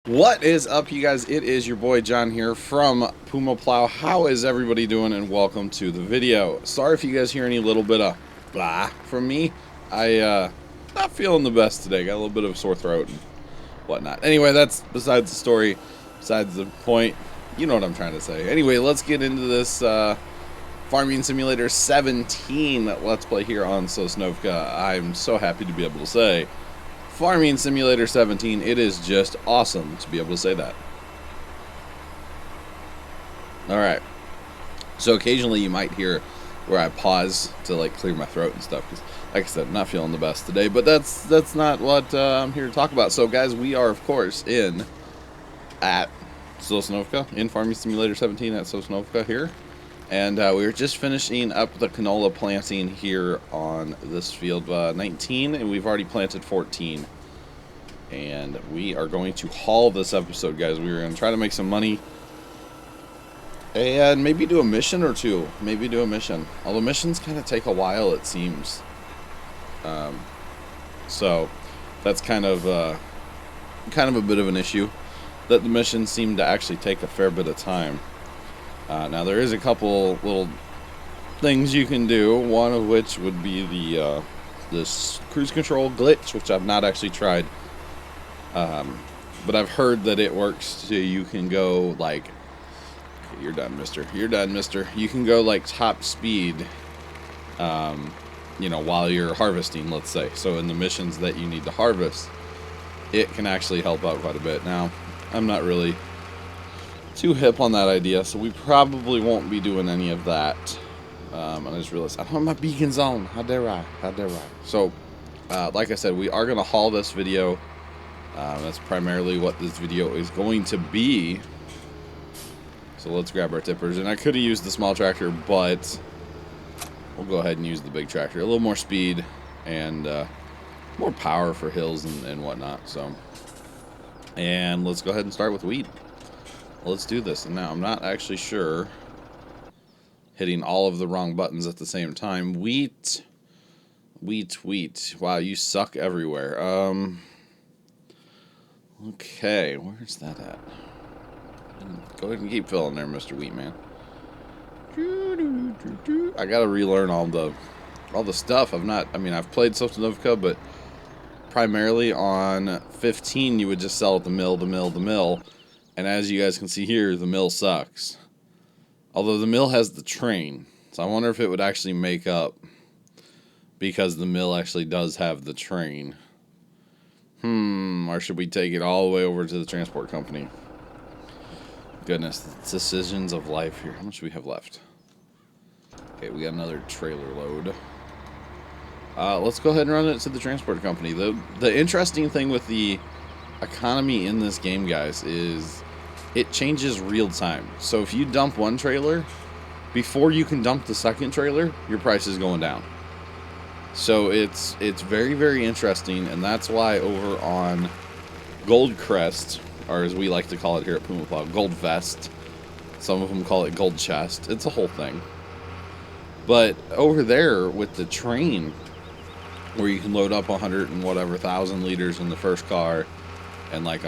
What is up, you guys? It is your boy John here from PumaPlow. How is everybody doing? And welcome to the video. Sorry if you guys hear any little bit of blah from me. Not feeling the best today. Got a little bit of a sore throat and whatnot. Anyway, that's besides the story, besides the point. You know what I'm trying to say. Anyway, let's get into this Farming Simulator 17 Let's Play here on Sosnovka. I'm so happy to be able to say Farming Simulator 17, it is just awesome to be able to say that. Alright, so occasionally you might hear where I pause to like clear my throat and stuff, because like I said, I'm not feeling the best today, but that's not what I'm here to talk about. So guys, we are of course at Sosnovka, in Farming Simulator 17 at Sosnovka here. And we were just finishing up the canola planting here on this field 19, and we've already planted 14. And we are going to haul this episode, guys. We were going to try to make some money and maybe do a mission or two. Maybe do a mission. Although missions kind of take a while, it seems. So that's kind of a bit of an issue, that the missions seem to actually take a fair bit of time. Now there is a couple little things you can do, one of which would be the this cruise control glitch, which I've not actually tried, but I've heard that it works. So you can go like, okay, you're done, mister, you're done, mister. You can go like top speed, you know, while you're harvesting, let's say. So in the missions that you need to harvest, it can actually help out quite a bit. Now I'm not really too hip on that idea, so we probably won't be doing any of that. And I just realized I don't have my beacons on. How dare I? How dare I? So, like I said, we are going to haul this video. That's primarily what this video is going to be. So let's grab our tippers. And I could have used the small tractor, but we'll go ahead and use the big tractor. A little more speed and more power for hills and whatnot. So, and let's go ahead and start with wheat. Let's do this. And now I'm not actually sure, hitting all of the wrong buttons at the same time. Wheat. Wow, you suck everywhere. Okay, where's that at? Go ahead and keep filling there, Mr. Wheatman. I gotta relearn all the stuff. I've played Sosnovka, but primarily on 15 you would just sell at the mill. And as you guys can see here, the mill sucks. Although the mill has the train. So I wonder if it would actually make up, because the mill actually does have the train. Or should we take it all the way over to the transport company? Goodness, the decisions of life here. How much do we have left? Okay, we got another trailer load. Let's go ahead and run it to the transport company. The interesting thing with the economy in this game, guys, is it changes real time. So if you dump one trailer, before you can dump the second trailer, your price is going down. So it's very, very interesting, and that's why over on Gold Crest, or as we like to call it here at PumaPlow, Gold Vest, some of them call it Gold Chest, it's a whole thing. But over there with the train, where you can load up 100 and whatever thousand liters in the first car, and like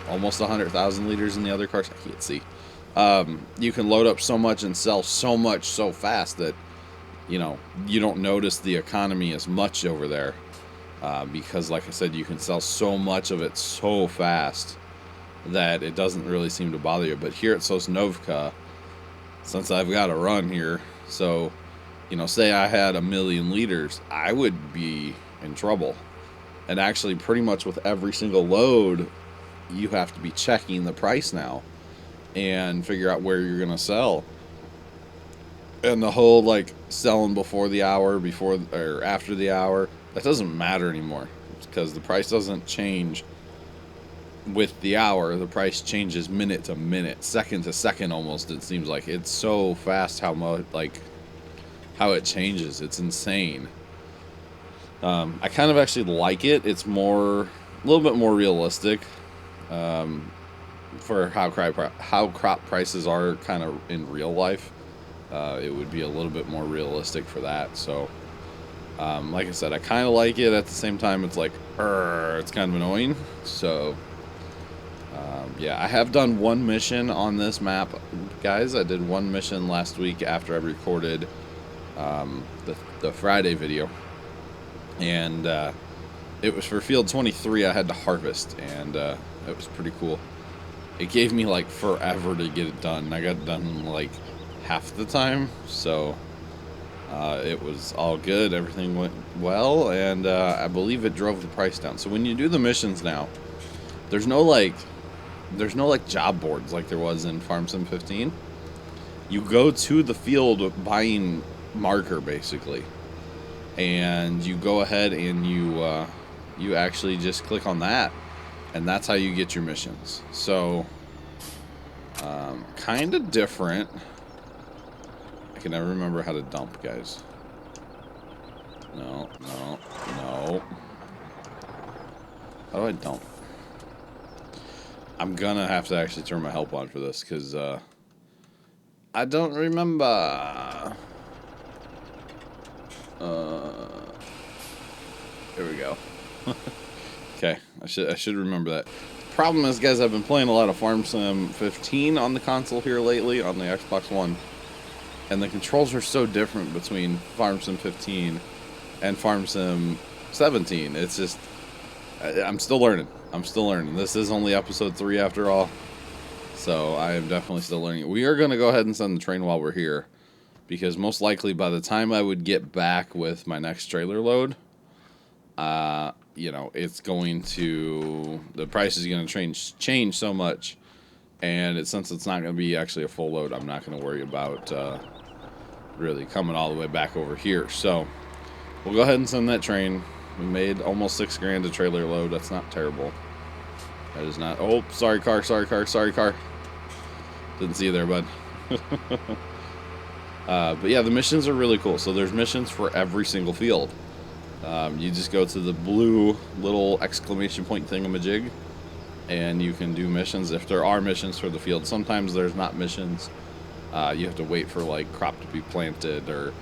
almost 100,000 liters in the other cars, I can't see. You can load up so much and sell so much so fast that, you know, you don't notice the economy as much over there, because like I said, you can sell so much of it so fast that it doesn't really seem to bother you. But here at Sosnovka, since I've got to run here, so, you know, say I had 1,000,000 liters, I would be in trouble. And actually, pretty much with every single load, you have to be checking the price now and figure out where you're going to sell. And the whole, like, selling before the hour, before or after the hour, that doesn't matter anymore, because the price doesn't change with the hour. The price changes minute to minute, second to second almost, it seems like. It's so fast how much, like, how it changes. It's insane. I kind of actually like it. It's a little bit more realistic, for how crop prices are kind of in real life. It would be a little bit more realistic for that. So, like I said, I kind of like it. At the same time, it's like, it's kind of annoying. So, Yeah, I have done one mission on this map, guys. I did one mission last week after I recorded the Friday video, and it was for field 23. I had to harvest, and it was pretty cool. It gave me like forever to get it done. I got it done in like half the time, so it was all good. Everything went well, and I believe it drove the price down. So when you do the missions now, there's no like job boards like there was in Farm Sim 15. You go to the field buying marker basically, and you go ahead and you actually just click on that, and that's how you get your missions. So kind of different. I can never remember how to dump, guys. No. How do I dump? I'm gonna have to actually turn my help on for this, because I don't remember. Here we go. Okay, I should remember that. The problem is, guys, I've been playing a lot of Farm Sim 15 on the console here lately, on the Xbox One, and the controls are so different between Farm Sim 15 and Farm Sim 17. It's just, I'm still learning. This is only episode 3 after all, so I am definitely still learning. We are going to go ahead and send the train while we're here, because most likely by the time I would get back with my next trailer load, you know, it's going to, the price is going to change so much, and since it's not going to be actually a full load, I'm not going to worry about really coming all the way back over here. So we'll go ahead and send that train. We made almost $6 grand a trailer load. That's not terrible. That is not. Oh, sorry car. Didn't see you there, bud. But yeah, the missions are really cool. So there's missions for every single field. You just go to the blue little exclamation point thingamajig, and you can do missions if there are missions for the field. Sometimes there's not missions. You have to wait for like crop to be planted, or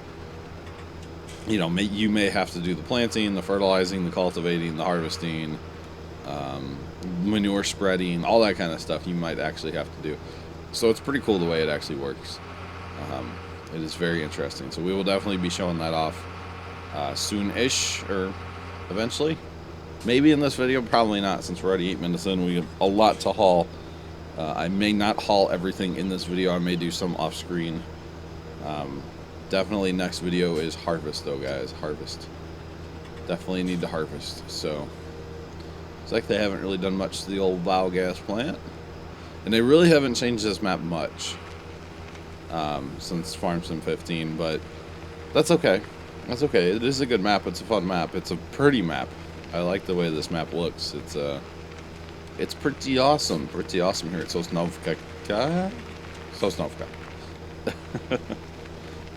you know, you may have to do the planting, the fertilizing, the cultivating, the harvesting, manure spreading, all that kind of stuff you might actually have to do. So it's pretty cool the way it actually works. It is very interesting. So we will definitely be showing that off soon-ish, or eventually. Maybe in this video, probably not, since we're already 8 minutes in. We have a lot to haul. I may not haul everything in this video. I may do some off-screen. Definitely next video is harvest, though, guys. Harvest. Definitely need to harvest. So it's like they haven't really done much to the old biogas plant, and they really haven't changed this map much since Farm Sim 15. But that's okay. That's okay. It is a good map. It's a fun map. It's a pretty map. I like the way this map looks. It's pretty awesome. Pretty awesome here at Sosnovka. Sosnovka.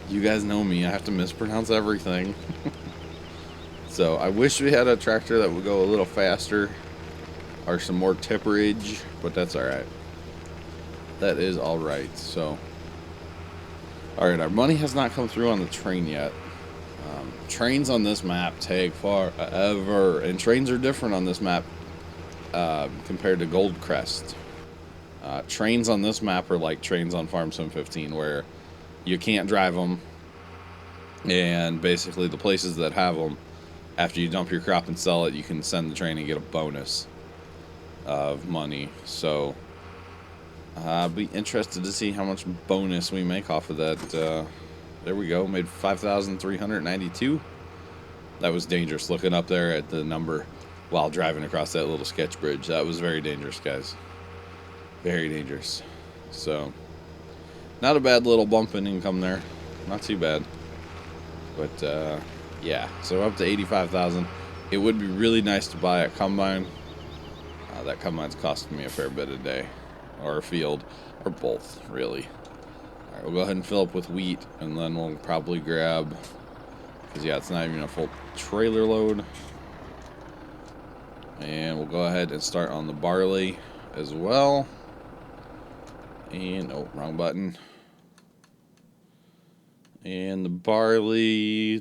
You guys know me. I have to mispronounce everything. So I wish we had a tractor that would go a little faster, or some more tipperage, but that's alright. That is alright. So, alright, our money has not come through on the train yet. Trains on this map take forever, and trains are different on this map compared to Goldcrest. Trains on this map are like trains on Farm Sim 15, where you can't drive them, and basically the places that have them, after you dump your crop and sell it, you can send the train and get a bonus of money. So I'll be interested to see how much bonus we make off of that. There we go, made 5,392. That was dangerous, looking up there at the number while driving across that little sketch bridge. That was very dangerous, guys. Very dangerous. So not a bad little bump in income there. Not too bad. But yeah, so up to 85,000. It would be really nice to buy a combine. That combine's costing me a fair bit a day, or a field, or both, really. Alright, we'll go ahead and fill up with wheat, and then we'll probably grab, because yeah, it's not even a full trailer load. And we'll go ahead and start on the barley as well. And, oh, wrong button. And the barley.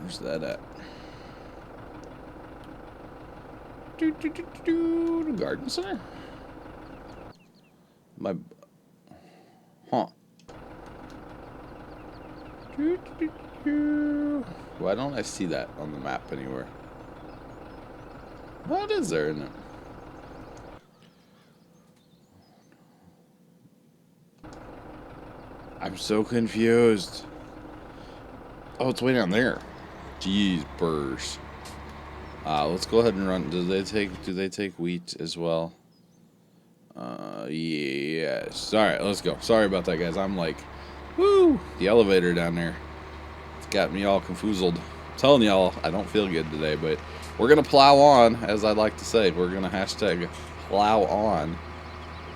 Where's that at? Garden center? My... Huh. Why don't I see that on the map anywhere? What is there in it? I'm so confused. Oh, it's way down there. Jeez, burrs. Let's go ahead and run. Do they take wheat as well? Yes. All right, let's go. Sorry about that, guys. I'm like, woo, the elevator down there. It's got me all confoozled. I'm telling y'all, I don't feel good today, but we're gonna plow on, as I like to say. We're gonna hashtag plow on.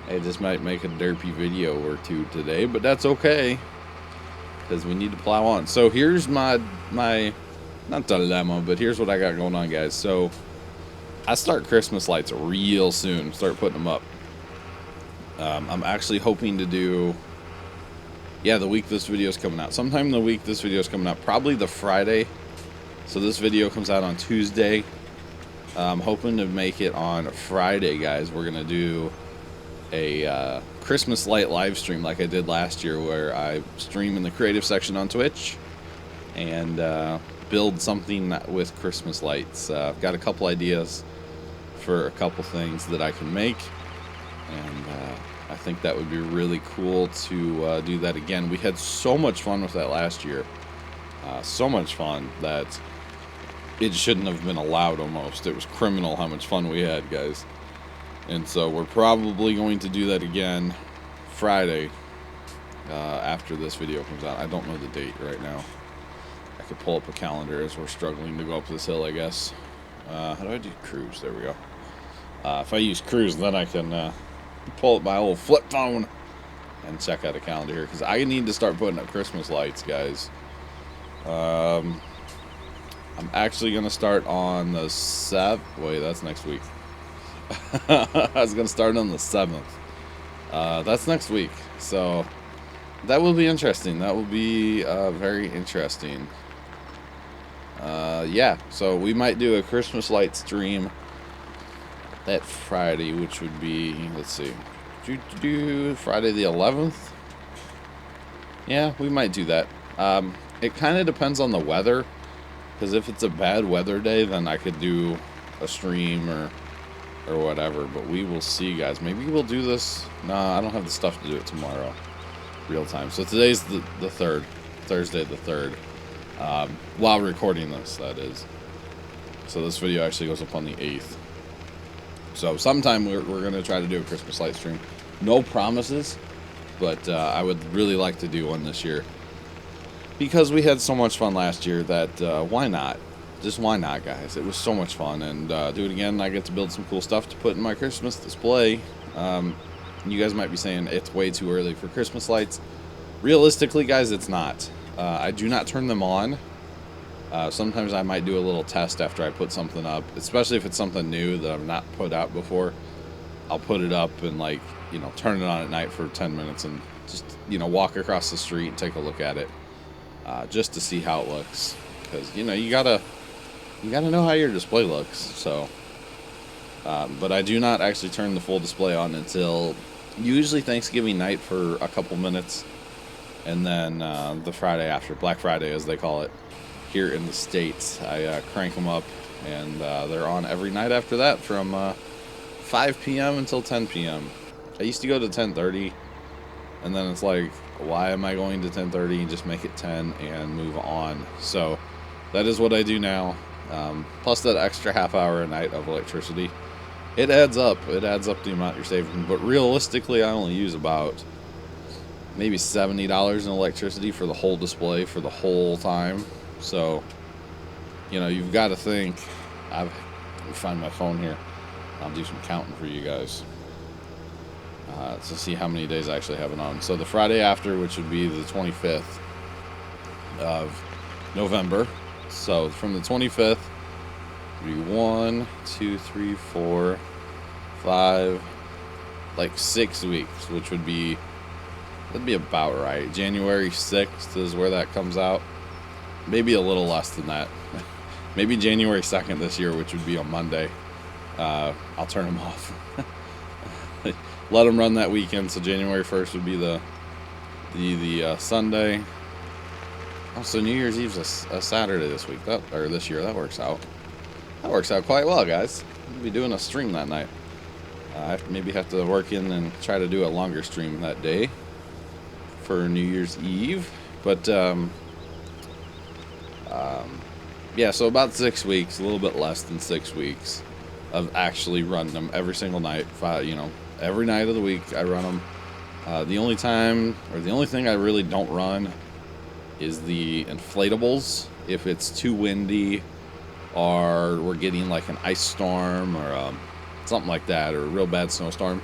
I just might make a derpy video or two today, but that's okay, because we need to plow on. So here's my not dilemma, but here's what I got going on, guys. So I start Christmas lights real soon. Start putting them up. I'm actually hoping to do, the week this video is coming out. Sometime the week this video is coming out. Probably the Friday. So this video comes out on Tuesday. I'm hoping to make it on Friday, guys. We're going to do a Christmas light live stream like I did last year, where I stream in the creative section on Twitch and build something with Christmas lights. I've got a couple ideas for a couple things that I can make, and I think that would be really cool to do that again. We had so much fun with that last year. So much fun that it shouldn't have been allowed almost. It was criminal how much fun we had, guys. And so we're probably going to do that again Friday after this video comes out. I don't know the date right now. I could pull up a calendar as we're struggling to go up this hill, I guess. How do I do cruise? There we go. If I use cruise, then I can pull up my old flip phone and check out a calendar here, because I need to start putting up Christmas lights, guys. I'm actually going to start on the 7th. Wait, that's next week. I was going to start on the 7th. That's next week. So that will be interesting. That will be very interesting. So we might do a Christmas light stream that Friday, which would be, let's see, Friday the 11th. Yeah, we might do that. It kind of depends on the weather, because if it's a bad weather day, then I could do a stream or whatever, but we will see, guys. Maybe we'll do this. Nah, I don't have the stuff to do it tomorrow real time. So today's the 3rd, Thursday the 3rd, while recording this, that is. So this video actually goes up on the 8th. So sometime we're going to try to do a Christmas light stream. No promises, but I would really like to do one this year, because we had so much fun last year that why not? Just why not, guys? It was so much fun, and do it again. I get to build some cool stuff to put in my Christmas display. You guys might be saying it's way too early for Christmas lights. Realistically, guys, it's not. I do not turn them on. Sometimes I might do a little test after I put something up, especially if it's something new that I've not put out before. I'll put it up and, like, turn it on at night for 10 minutes and just, walk across the street and take a look at it, just to see how it looks. Because, you gotta know how your display looks. So, but I do not actually turn the full display on until usually Thanksgiving night for a couple minutes, and then the Friday after, Black Friday as they call it here in the States, I crank them up, and they're on every night after that from 5 p.m. until 10 p.m. I used to go to 10:30, and then it's like, why am I going to 10:30 and just make it 10 and move on? So that is what I do now. Plus that extra half hour a night of electricity, it adds up. It adds up the amount you're saving. But realistically, I only use about maybe $70 in electricity for the whole display for the whole time. So, you've got to think. Let me find my phone here. I'll do some counting for you guys to see how many days I actually have it on. So the Friday after, which would be the 25th of November. So from the 25th, it'd be 1, 2, 3, 4, 5, like 6 weeks, which would be, that'd be about right. January 6th is where that comes out. maybe a little less than that. Maybe January 2nd this year, which would be on Monday. I'll turn them off. Let them run that weekend. So January 1st would be the Sunday. Oh, so New Year's Eve's a Saturday this week. Or this year. That works out. That works out quite well, guys. We'll be doing a stream that night. I maybe have to work in and try to do a longer stream that day for New Year's Eve. But yeah, so about 6 weeks, a little bit less than 6 weeks of actually running them every single night. Every night of the week I run them. The only time, or the only thing I really don't run is the inflatables. If it's too windy or we're getting like an ice storm or something like that, or a real bad snowstorm,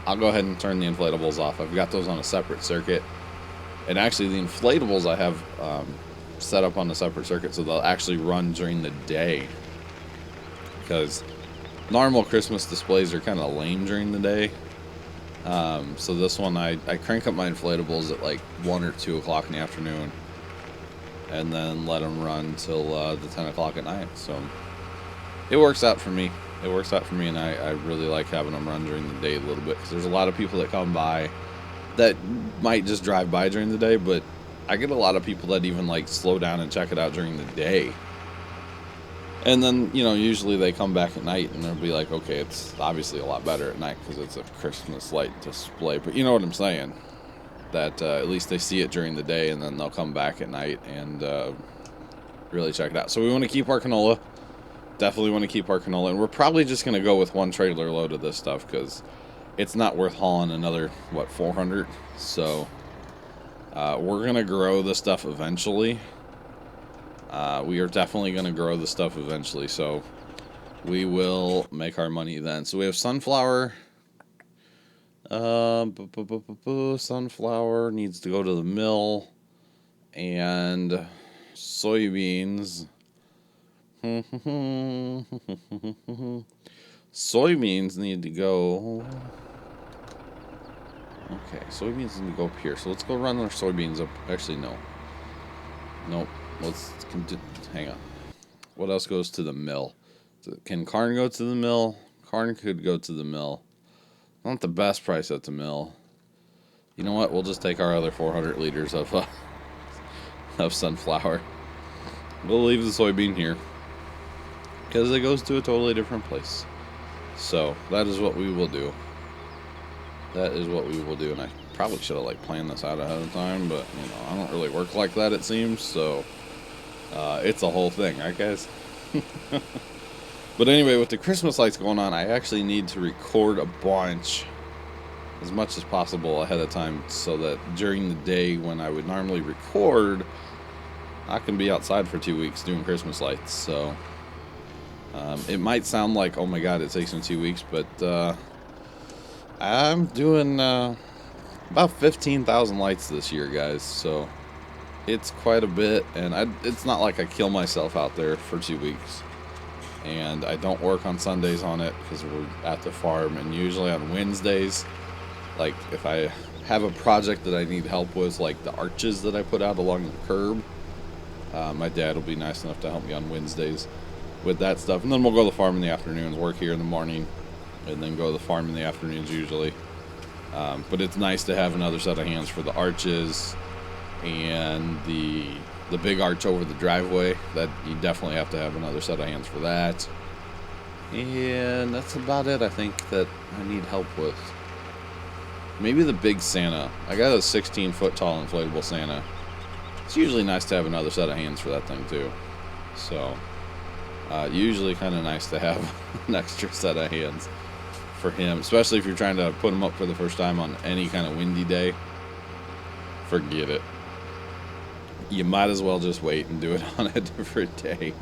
I'll go ahead and turn the inflatables off. I've got those on a separate circuit. And actually the inflatables I have set up on a separate circuit so they'll actually run during the day. Because normal Christmas displays are kind of lame during the day. So this one, I crank up my inflatables at like 1 or 2 o'clock in the afternoon. And then let them run till the 10 o'clock at night. So it works out for me. It works out for me, and I really like having them run during the day a little bit. Because there's a lot of people that come by that might just drive by during the day. But I get a lot of people that even like slow down and check it out during the day. And then, usually they come back at night and they'll be like, okay, it's obviously a lot better at night because it's a Christmas light display. But you know what I'm saying? That at least they see it during the day and then they'll come back at night and really check it out. So we want to keep our canola. Definitely want to keep our canola. And we're probably just going to go with 1 trailer load of this stuff because it's not worth hauling another, 400? So we're going to grow the stuff eventually. We are definitely going to grow the stuff eventually, so we will make our money then. So we have sunflower. Sunflower needs to go to the mill, and soybeans. Soybeans need to go. Okay, soybeans need to go up here. So let's go run our soybeans up. Actually, no. Nope. Hang on. What else goes to the mill? Can corn go to the mill? Corn could go to the mill. Not the best price at the mill. You know what? We'll just take our other 400 liters of sunflower. We'll leave the soybean here because it goes to a totally different place. So that is what we will do. That is what we will do, and I probably should have planned this out ahead of time, but I don't really work like that, it seems. So it's a whole thing, right, guys? But anyway, with the Christmas lights going on, I actually need to record a bunch as much as possible ahead of time so that during the day when I would normally record, I can be outside for 2 weeks doing Christmas lights. So it might sound like, oh my god, it takes me 2 weeks, but I'm doing about 15,000 lights this year, guys. So it's quite a bit, and it's not like I kill myself out there for 2 weeks. And I don't work on Sundays on it because we're at the farm, and usually on Wednesdays, like if I have a project that I need help with, like the arches that I put out along the curb, my dad will be nice enough to help me on Wednesdays with that stuff. And then we'll go to the farm in the afternoons, work here in the morning, and then go to the farm in the afternoons usually. But it's nice to have another set of hands for the arches and the big arch over the driveway. That you definitely have to have another set of hands for that. And that's about it, I think, that I need help with. Maybe the big Santa. I got a 16-foot tall inflatable Santa. It's usually nice to have another set of hands for that thing too. So usually kind of nice to have an extra set of hands for him, especially if you're trying to put him up for the first time on any kind of windy day. Forget it. You might as well just wait and do it on a different day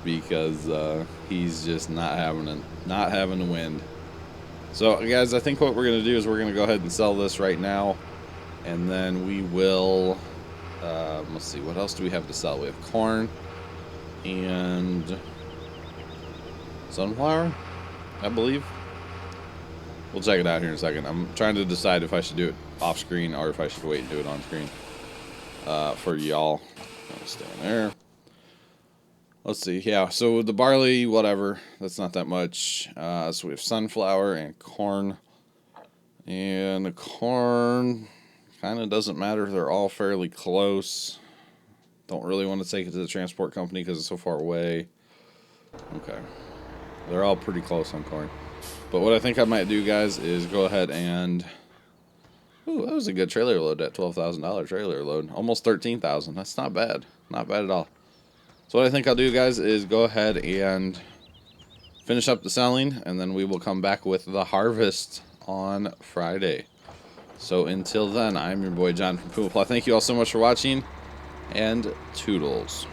because he's just not having the wind. So guys, I think what we're gonna do is we're gonna go ahead and sell this right now, and then we will let's see, what else do we have to sell? We have corn and sunflower, I believe. We'll check it out here in a second. I'm trying to decide if I should do it off screen or if I should wait and do it on screen for y'all. That'll stay in there. Let's see. Yeah, so the barley, whatever. That's not that much. So we have sunflower and corn. And the corn kind of doesn't matter. They're all fairly close. Don't really want to take it to the transport company because it's so far away. Okay. They're all pretty close on corn. But what I think I might do, guys, is go ahead and... Ooh, that was a good trailer load, that $12,000 trailer load. Almost $13,000. That's not bad. Not bad at all. So what I think I'll do, guys, is go ahead and finish up the selling, and then we will come back with the harvest on Friday. So until then, I'm your boy John from PumaPlow. Thank you all so much for watching, and toodles.